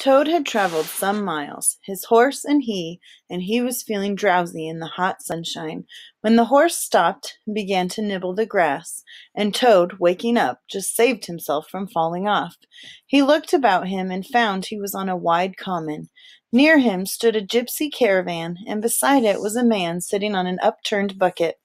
Toad had traveled some miles, his horse and he was feeling drowsy in the hot sunshine, when the horse stopped and began to nibble the grass, and Toad, waking up, just saved himself from falling off. He looked about him and found he was on a wide common. Near him stood a gypsy caravan, and beside it was a man sitting on an upturned bucket.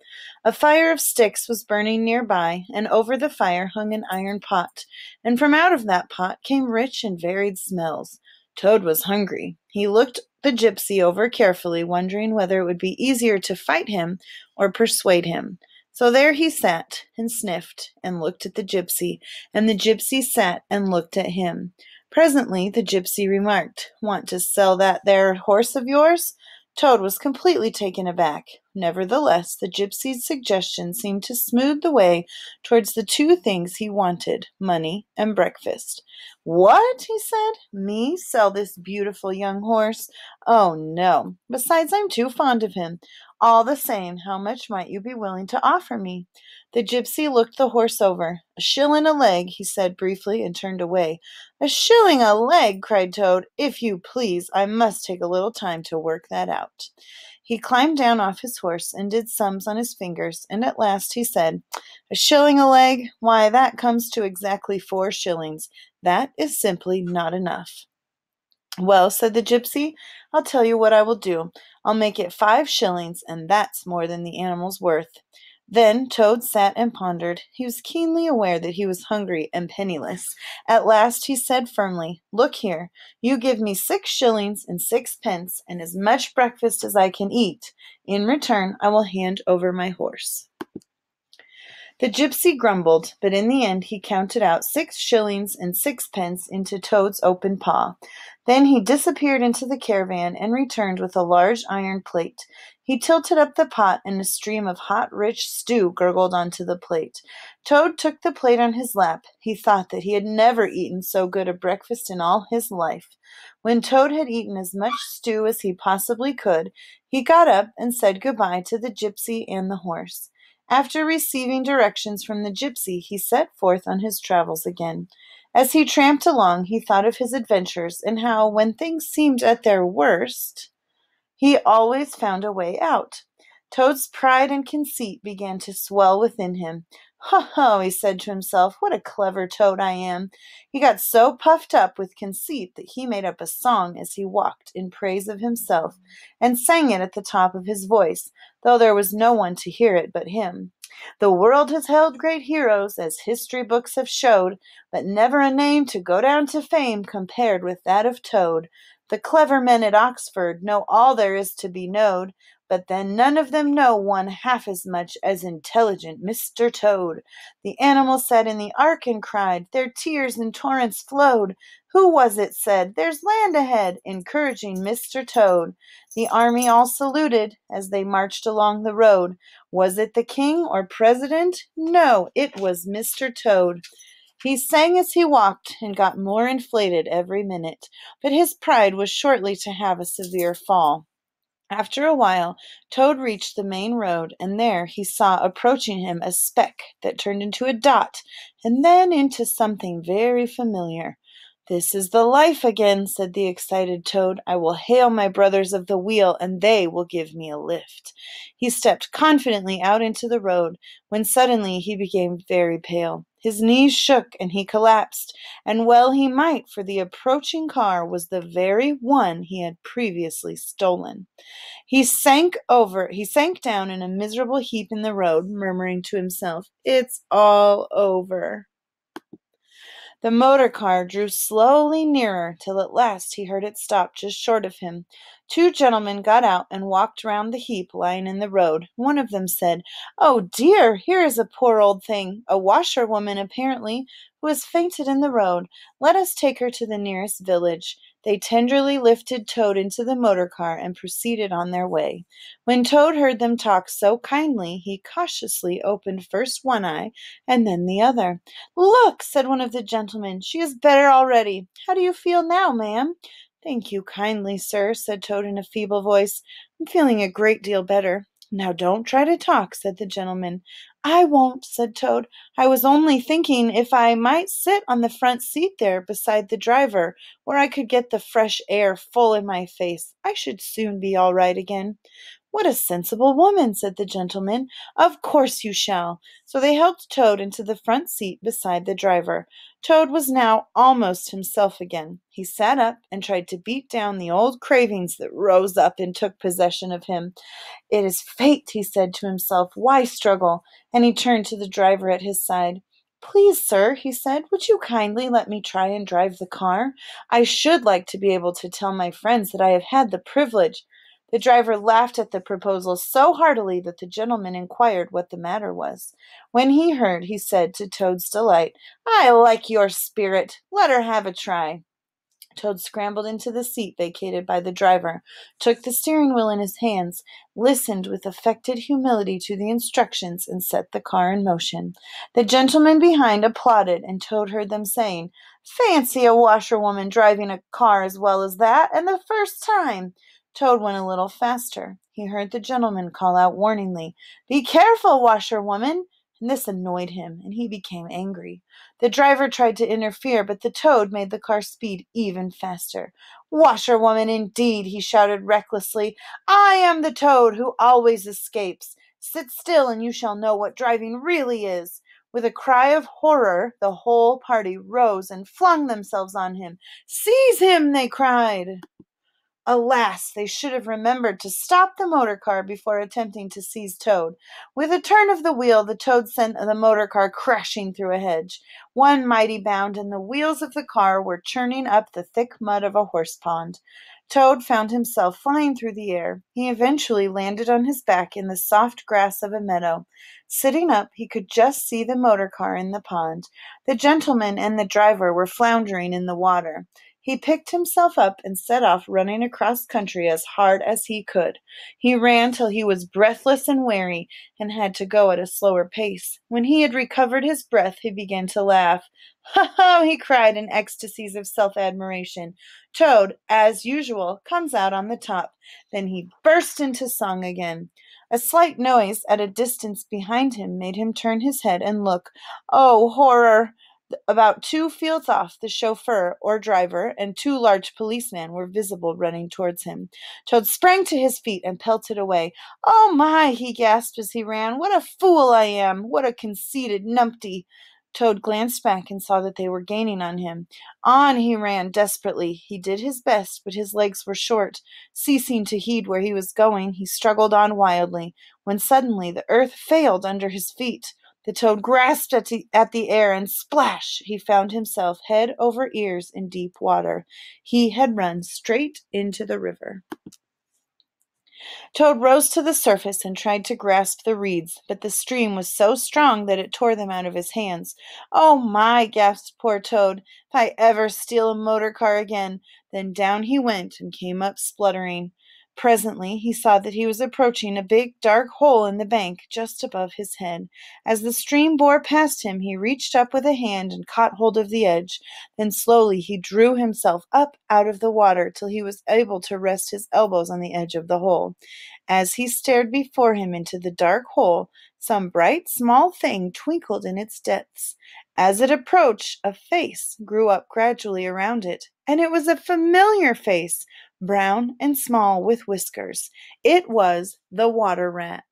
A fire of sticks was burning near by, and over the fire hung an iron pot, and from out of that pot came rich and varied smells. Toad was hungry. He looked the gypsy over carefully, wondering whether it would be easier to fight him or persuade him. So there he sat and sniffed and looked at the gypsy, and the gypsy sat and looked at him. Presently the gypsy remarked, "Want to sell that there horse of yours?" Toad was completely taken aback. Nevertheless, the gypsy's suggestion seemed to smooth the way towards the two things he wanted, money and breakfast. "What?" he said. "Me sell this beautiful young horse? Oh, no. Besides, I'm too fond of him. All the same, how much might you be willing to offer me?" The gypsy looked the horse over. "A shilling a leg," he said briefly, and turned away. "A shilling a leg!" cried Toad. "If you please, I must take a little time to work that out." He climbed down off his horse and did sums on his fingers, and at last he said, "A shilling a leg? Why, that comes to exactly 4 shillings. That is simply not enough." "Well," said the gypsy, "I'll tell you what I will do. I'll make it 5 shillings, and that's more than the animal's worth." Then Toad sat and pondered. He was keenly aware that he was hungry and penniless. At last he said firmly, "Look here, you give me 6 shillings and 6 pence and as much breakfast as I can eat. In return, I will hand over my horse." The gypsy grumbled, but in the end he counted out 6 shillings and 6 pence into Toad's open paw. Then he disappeared into the caravan and returned with a large iron plate. He tilted up the pot, and a stream of hot, rich stew gurgled onto the plate. Toad took the plate on his lap. He thought that he had never eaten so good a breakfast in all his life. When Toad had eaten as much stew as he possibly could, he got up and said good-bye to the gypsy and the horse. After receiving directions from the gypsy, he set forth on his travels again. As he tramped along, he thought of his adventures and how, when things seemed at their worst, he always found a way out. Toad's pride and conceit began to swell within him. "Ho, ho," he said to himself, "what a clever Toad I am." He got so puffed up with conceit that he made up a song as he walked in praise of himself, and sang it at the top of his voice, though there was no one to hear it but him. "The world has held great heroes, as history books have showed, but never a name to go down to fame compared with that of Toad. The clever men at Oxford know all there is to be knowed, but then none of them know one half as much as intelligent Mr. Toad. The animals sat in the ark and cried, their tears in torrents flowed. Who was it said, 'There's land ahead,' encouraging Mr. Toad? The army all saluted as they marched along the road. Was it the king or president? No, it was Mr. Toad." He sang as he walked and got more inflated every minute, but his pride was shortly to have a severe fall. After a while, Toad reached the main road, and there he saw approaching him a speck that turned into a dot, and then into something very familiar. "This is the life again," said the excited Toad. "I will hail my brothers of the wheel, and they will give me a lift." He stepped confidently out into the road, when suddenly he became very pale. His knees shook, and he collapsed, and well he might, for the approaching car was the very one he had previously stolen. He sank down in a miserable heap in the road, murmuring to himself, "It's all over." The motor car drew slowly nearer, till at last he heard it stop just short of him. 2 gentlemen got out and walked round the heap lying in the road. One of them said, "Oh dear, here is a poor old thing, a washerwoman apparently, who has fainted in the road. Let us take her to the nearest village." They tenderly lifted Toad into the motor car and proceeded on their way. When Toad heard them talk so kindly, he cautiously opened first one eye and then the other. "Look," said one of the gentlemen, "she is better already. How do you feel now, ma'am?" "Thank you kindly, sir," said Toad in a feeble voice. "I'm feeling a great deal better." "Now don't try to talk," said the gentleman. "I won't," said Toad. "I was only thinking if I might sit on the front seat there beside the driver, where I could get the fresh air full in my face, I should soon be all right again." "What a sensible woman," said the gentleman. "Of course you shall." So they helped Toad into the front seat beside the driver. Toad was now almost himself again. He sat up and tried to beat down the old cravings that rose up and took possession of him. "It is fate," he said to himself. "Why struggle?" And he turned to the driver at his side. "Please, sir," he said, "would you kindly let me try and drive the car? I should like to be able to tell my friends that I have had the privilege." The driver laughed at the proposal so heartily that the gentleman inquired what the matter was. When he heard, he said, to Toad's delight, "I like your spirit. Let her have a try." Toad scrambled into the seat vacated by the driver, took the steering wheel in his hands, listened with affected humility to the instructions, and set the car in motion. The gentlemen behind applauded, and Toad heard them saying, "Fancy a washerwoman driving a car as well as that, and the first time!" Toad went a little faster. He heard the gentleman call out warningly, "Be careful, washerwoman!" And this annoyed him, and he became angry. The driver tried to interfere, but the Toad made the car speed even faster. "Washerwoman, indeed!" he shouted recklessly. "I am the Toad who always escapes. Sit still, and you shall know what driving really is." With a cry of horror, the whole party rose and flung themselves on him. "Seize him!" they cried. Alas, they should have remembered to stop the motor car before attempting to seize Toad. With a turn of the wheel, the Toad sent the motor car crashing through a hedge. One mighty bound, and the wheels of the car were churning up the thick mud of a horse pond. Toad found himself flying through the air. He eventually landed on his back in the soft grass of a meadow. Sitting up, he could just see the motor car in the pond. The gentleman and the driver were floundering in the water. He picked himself up and set off running across country as hard as he could. He ran till he was breathless and weary, and had to go at a slower pace. When he had recovered his breath, he began to laugh. "Ho, ho!" he cried in ecstasies of self-admiration. Toad, as usual, comes out on the top. Then he burst into song again. A slight noise at a distance behind him made him turn his head and look. Oh, horror! About 2 fields off, the chauffeur, or driver, and 2 large policemen were visible running towards him. Toad sprang to his feet and pelted away. "Oh, my!" he gasped as he ran. "What a fool I am! What a conceited numpty!" Toad glanced back and saw that they were gaining on him. On he ran desperately. He did his best, but his legs were short. Ceasing to heed where he was going, he struggled on wildly, when suddenly the earth failed under his feet. The Toad grasped at the air, and splash! He found himself head over ears in deep water. He had run straight into the river. Toad rose to the surface and tried to grasp the reeds, but the stream was so strong that it tore them out of his hands. "Oh, my!" gasped poor Toad. "If I ever steal a motor car again!" Then down he went and came up spluttering. Presently he saw that he was approaching a big, dark hole in the bank just above his head. As the stream bore past him, he reached up with a hand and caught hold of the edge. Then slowly he drew himself up out of the water till he was able to rest his elbows on the edge of the hole. As he stared before him into the dark hole, some bright small thing twinkled in its depths. As it approached, a face grew up gradually around it, and it was a familiar face, brown and small with whiskers. It was the water rat.